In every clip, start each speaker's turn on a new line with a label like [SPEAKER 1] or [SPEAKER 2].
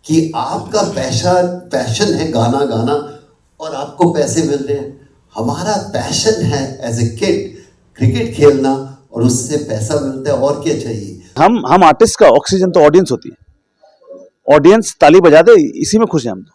[SPEAKER 1] कि आपका पैशन है गाना गाना और आपको पैसे मिल रहे हैं। हमारा पैशन है एज ए किड क्रिकेट खेलना और उससे पैसा मिलता है, और क्या चाहिए।
[SPEAKER 2] हम आर्टिस्ट का ऑक्सीजन तो ऑडियंस होती है। ऑडियंस ताली बजा दे, इसी में खुश हैं हम तो।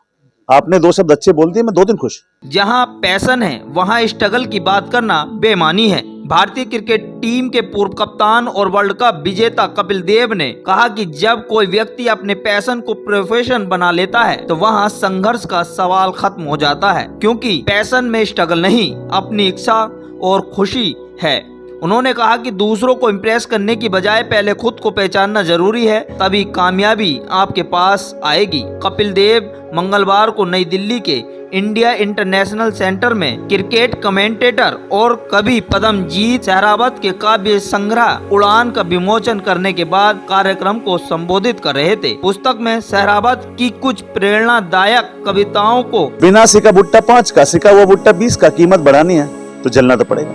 [SPEAKER 2] आपने 2 शब्द अच्छे बोल दिए, मैं 2 दिन खुश।
[SPEAKER 3] जहां पैशन है वहां स्ट्रगल की बात करना बेमानी है। भारतीय क्रिकेट टीम के पूर्व कप्तान और वर्ल्ड कप विजेता कपिल देव ने कहा कि जब कोई व्यक्ति अपने पैशन को प्रोफेशन बना लेता है तो वहां संघर्ष का सवाल खत्म हो जाता है, क्योंकि पैशन में स्ट्रगल नहीं, अपनी इच्छा और खुशी है। उन्होंने कहा कि दूसरों को इम्प्रेस करने की बजाय पहले खुद को पहचानना जरूरी है, तभी कामयाबी आपके पास आएगी। कपिल देव मंगलवार को नई दिल्ली के इंडिया इंटरनेशनल सेंटर में क्रिकेट कमेंटेटर और कवि पद्मजीत सहरावत के काव्य संग्रह उड़ान का विमोचन करने के बाद कार्यक्रम को संबोधित कर रहे थे। पुस्तक में सहरावत की कुछ प्रेरणादायक कविताओं को
[SPEAKER 2] बिना सिक्का बुट्टा 5 का, सिक्का हुआ बुट्टा 20 का, कीमत बढ़ानी है तो जलना तो पड़ेगा।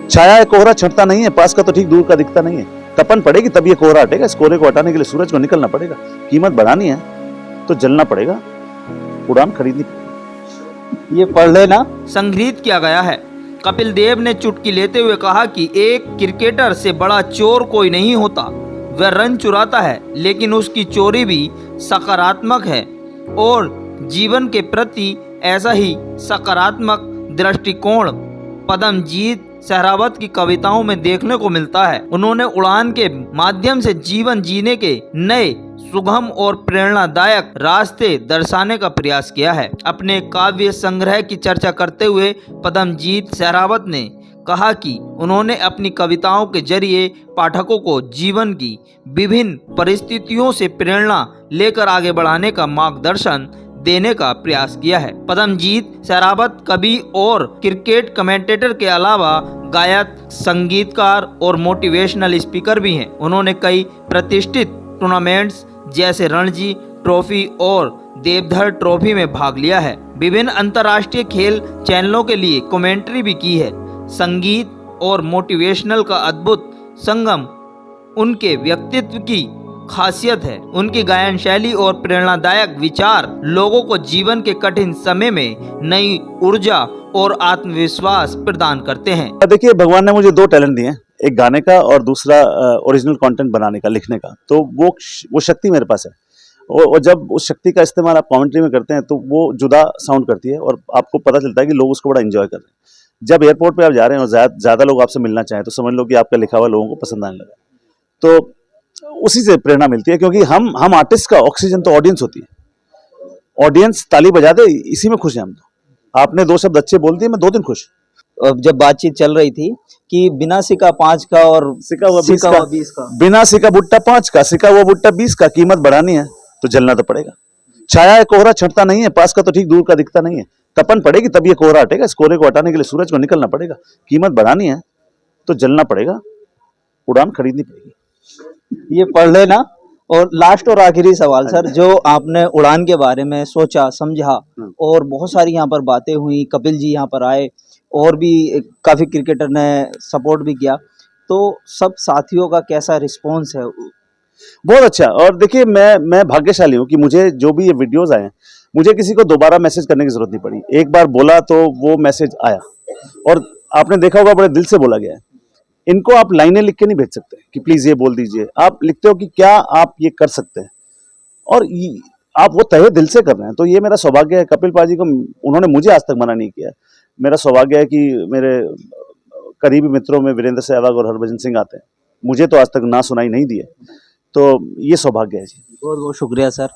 [SPEAKER 2] छाया है कोहरा छटता नहीं है, पास का तो ठीक दूर का दिखता नहीं है। तपन पड़ेगी तब ये कोहरा हटेगा, इस कोहरे को हटाने के लिए सूरज को निकलना पड़ेगा। कीमत बढ़ानी है तो जलना पड़ेगा, उड़ान खरीदनी पड़ेगी।
[SPEAKER 4] ये पढ़ लेना।
[SPEAKER 3] संग्रहित किया गया है। कपिल देव ने चुटकी लेते हुए कहा कि एक क्रिकेटर से बड़ा चोर कोई नहीं होता। वह रन चुराता है लेकिन उसकी चोरी भी सकारात्मक है और जीवन के प्रति ऐसा ही सकारात्मक दृष्टिकोण पद्मजीत सहरावत की कविताओं में देखने को मिलता है। उन्होंने उड़ान के माध्यम से जीवन जीने के नए सुगम और प्रेरणादायक रास्ते दर्शाने का प्रयास किया है। अपने काव्य संग्रह की चर्चा करते हुए पद्मजीत सहरावत ने कहा कि उन्होंने अपनी कविताओं के जरिए पाठकों को जीवन की विभिन्न परिस्थितियों से प्रेरणा लेकर आगे बढ़ाने का मार्गदर्शन देने का प्रयास किया है। पद्मजीत सहरावत कवि और क्रिकेट कमेंटेटर के अलावा गायक, संगीतकार और मोटिवेशनल स्पीकर भी हैं। उन्होंने कई प्रतिष्ठित टूर्नामेंट्स जैसे रणजी ट्रॉफी और देवधर ट्रॉफी में भाग लिया है। विभिन्न अंतर्राष्ट्रीय खेल चैनलों के लिए कमेंट्री भी की है। संगीत और मोटिवेशनल का अद्भुत संगम उनके व्यक्तित्व की खासियत है। उनकी गायन शैली और प्रेरणादायक विचार लोगों को जीवन के कठिन समय में नई ऊर्जा और आत्मविश्वास प्रदान करते हैं।
[SPEAKER 2] देखिए, भगवान ने मुझे 2 टैलेंट दिए हैं, एक गाने का और दूसरा ओरिजिनल कंटेंट बनाने का, लिखने का। तो वो शक्ति मेरे पास है और जब उस शक्ति का इस्तेमाल आप कमेंट्री में करते हैं तो वो जुदा साउंड करती है और आपको पता चलता है कि लोग उसको बड़ा एंजॉय कर रहे हैं। जब एयरपोर्ट पे आप जा रहे हैं और ज़्यादा लोग आपसे मिलना चाहें तो समझ लो कि आपका लिखा हुआ लोगों को पसंद आने लगा। तो उसी से प्रेरणा मिलती है, क्योंकि हम आर्टिस्ट का ऑक्सीजन तो ऑडियंस होती है। ऑडियंस ताली बजा दे, इसी में खुश हैं हम तो। आपने 2 शब्द अच्छे बोल दिए, मैं 2 दिन खुश।
[SPEAKER 4] जब बातचीत चल रही थी कि बिना सिक्का 5 का और
[SPEAKER 2] सिक्का हुआ
[SPEAKER 4] 20 का,
[SPEAKER 2] बिना सिक्का बुट्टा 5 का, सिक्का हुआ बुट्टा 20 का, कीमत बढ़ानी है तो जलना तो पड़ेगा। छाया है कोहरा छटता नहीं है, पास का तो ठीक दूर का दिखता नहीं है। तपन पड़ेगी तब ये कोहरा हटेगा, इस कोहरे को हटाने के लिए सूरज को निकलना पड़ेगा। कीमत बढ़ानी है तो जलना पड़ेगा, उड़ान खरीदनी पड़ेगी।
[SPEAKER 4] ये पढ़ लेना। और लास्ट और आखिरी सवाल सर, जो आपने उड़ान के बारे में सोचा समझा और बहुत सारी यहाँ पर बातें हुई, कपिल जी यहाँ पर आए और भी काफ़ी क्रिकेटर ने सपोर्ट भी किया, तो सब साथियों का कैसा रिस्पॉन्स है?
[SPEAKER 2] बहुत अच्छा। और देखिए, मैं भाग्यशाली हूँ कि मुझे जो भी ये वीडियोस आए, मुझे किसी को दोबारा मैसेज करने की जरूरत नहीं पड़ी। एक बार बोला तो वो मैसेज आया और आपने देखा होगा बड़े दिल से बोला गया है। इनको आप लाइनें लिख के नहीं भेज सकते कि प्लीज ये बोल दीजिए। आप लिखते हो कि क्या आप ये कर सकते हैं और आप वो तहे दिल से कर रहे हैं। तो ये मेरा सौभाग्य है। कपिल पाजी को उन्होंने मुझे आज तक मना नहीं किया। मेरा सौभाग्य है कि मेरे करीबी मित्रों में वीरेंद्र सहवाग और हरभजन सिंह आते हैं, मुझे तो आज तक ना सुनाई नहीं दिए। तो ये सौभाग्य है जी।
[SPEAKER 4] बहुत बहुत शुक्रिया सर।